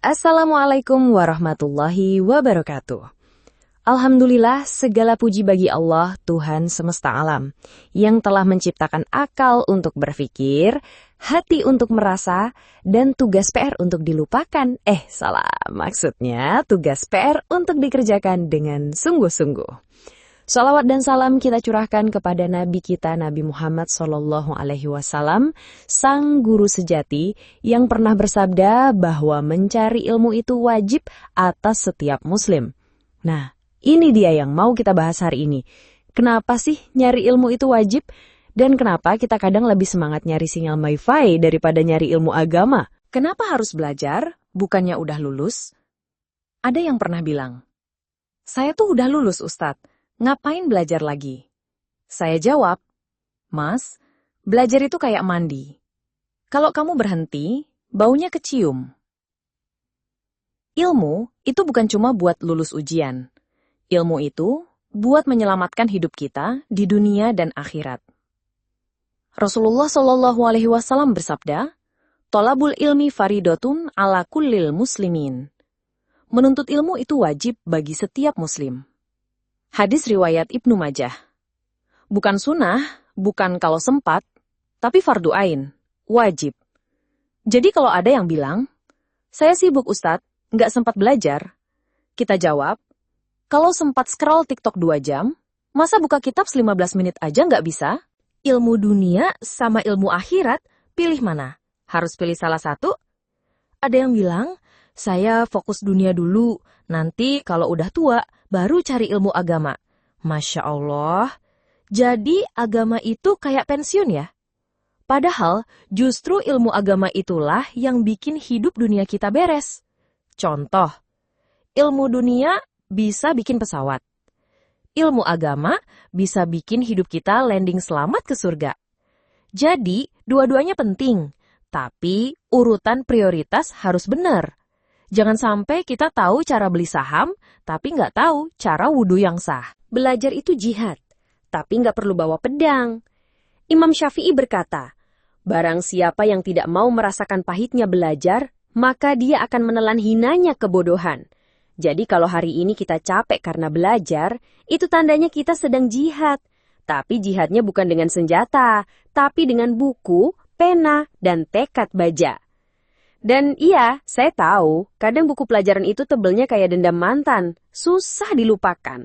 Assalamualaikum warahmatullahi wabarakatuh. Alhamdulillah, segala puji bagi Allah, Tuhan semesta alam, yang telah menciptakan akal untuk berpikir, hati untuk merasa, dan tugas PR untuk dilupakan. Maksudnya tugas PR untuk dikerjakan dengan sungguh-sungguh. Salawat dan salam kita curahkan kepada Nabi kita, Nabi Muhammad SAW, sang guru sejati yang pernah bersabda bahwa mencari ilmu itu wajib atas setiap muslim. Nah, ini dia yang mau kita bahas hari ini. Kenapa sih nyari ilmu itu wajib? Dan kenapa kita kadang lebih semangat nyari sinyal wifi daripada nyari ilmu agama? Kenapa harus belajar? Bukannya udah lulus? Ada yang pernah bilang, saya tuh udah lulus, Ustadz. Ngapain belajar lagi? Saya jawab, Mas, belajar itu kayak mandi. Kalau kamu berhenti, baunya kecium. Ilmu itu bukan cuma buat lulus ujian. Ilmu itu buat menyelamatkan hidup kita di dunia dan akhirat. Rasulullah SAW bersabda, Tolabul ilmi faridotun ala kullil muslimin. Menuntut ilmu itu wajib bagi setiap muslim. Hadis riwayat Ibnu Majah. Bukan sunnah, bukan kalau sempat, tapi fardu ain, wajib. Jadi kalau ada yang bilang, saya sibuk Ustadz, nggak sempat belajar. Kita jawab, kalau sempat scroll TikTok 2 jam, masa buka kitab 15 menit aja nggak bisa? Ilmu dunia sama ilmu akhirat, pilih mana? Harus pilih salah satu? Ada yang bilang, saya fokus dunia dulu, nanti kalau udah tua, baru cari ilmu agama. Masya Allah, jadi agama itu kayak pensiun ya? Padahal justru ilmu agama itulah yang bikin hidup dunia kita beres. Contoh, ilmu dunia bisa bikin pesawat. Ilmu agama bisa bikin hidup kita landing selamat ke surga. Jadi, dua-duanya penting, tapi urutan prioritas harus benar. Jangan sampai kita tahu cara beli saham, tapi nggak tahu cara wudhu yang sah. Belajar itu jihad, tapi nggak perlu bawa pedang. Imam Syafi'i berkata, barang siapa yang tidak mau merasakan pahitnya belajar, maka dia akan menelan hinanya kebodohan. Jadi kalau hari ini kita capek karena belajar, itu tandanya kita sedang jihad. Tapi jihadnya bukan dengan senjata, tapi dengan buku, pena, dan tekad baja. Dan iya, saya tahu, kadang buku pelajaran itu tebelnya kayak dendam mantan, susah dilupakan.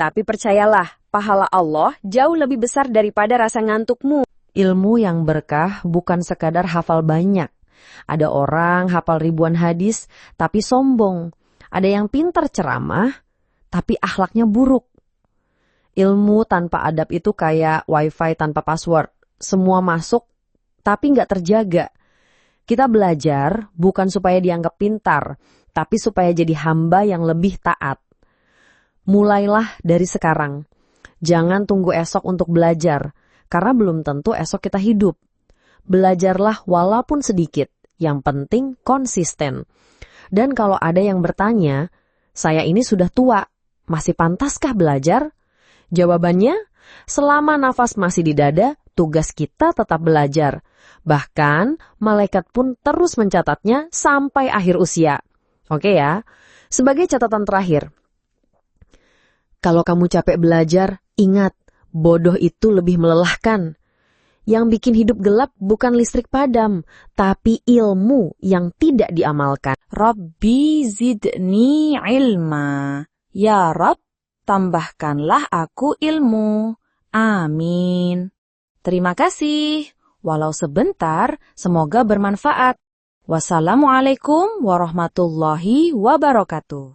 Tapi percayalah, pahala Allah jauh lebih besar daripada rasa ngantukmu. Ilmu yang berkah bukan sekadar hafal banyak. Ada orang hafal ribuan hadis, tapi sombong. Ada yang pintar ceramah, tapi akhlaknya buruk. Ilmu tanpa adab itu kayak wifi tanpa password. Semua masuk, tapi nggak terjaga. Kita belajar bukan supaya dianggap pintar, tapi supaya jadi hamba yang lebih taat. Mulailah dari sekarang. Jangan tunggu esok untuk belajar, karena belum tentu esok kita hidup. Belajarlah walaupun sedikit, yang penting konsisten. Dan kalau ada yang bertanya, saya ini sudah tua, masih pantaskah belajar? Jawabannya, selama nafas masih di dada, tugas kita tetap belajar. Bahkan, malaikat pun terus mencatatnya sampai akhir usia. Oke ya? Sebagai catatan terakhir, kalau kamu capek belajar, ingat, bodoh itu lebih melelahkan. Yang bikin hidup gelap bukan listrik padam, tapi ilmu yang tidak diamalkan. Rabbi zidni ilma. Ya Rabb, tambahkanlah aku ilmu. Amin. Terima kasih. Walau sebentar, semoga bermanfaat. Wassalamualaikum warahmatullahi wabarakatuh.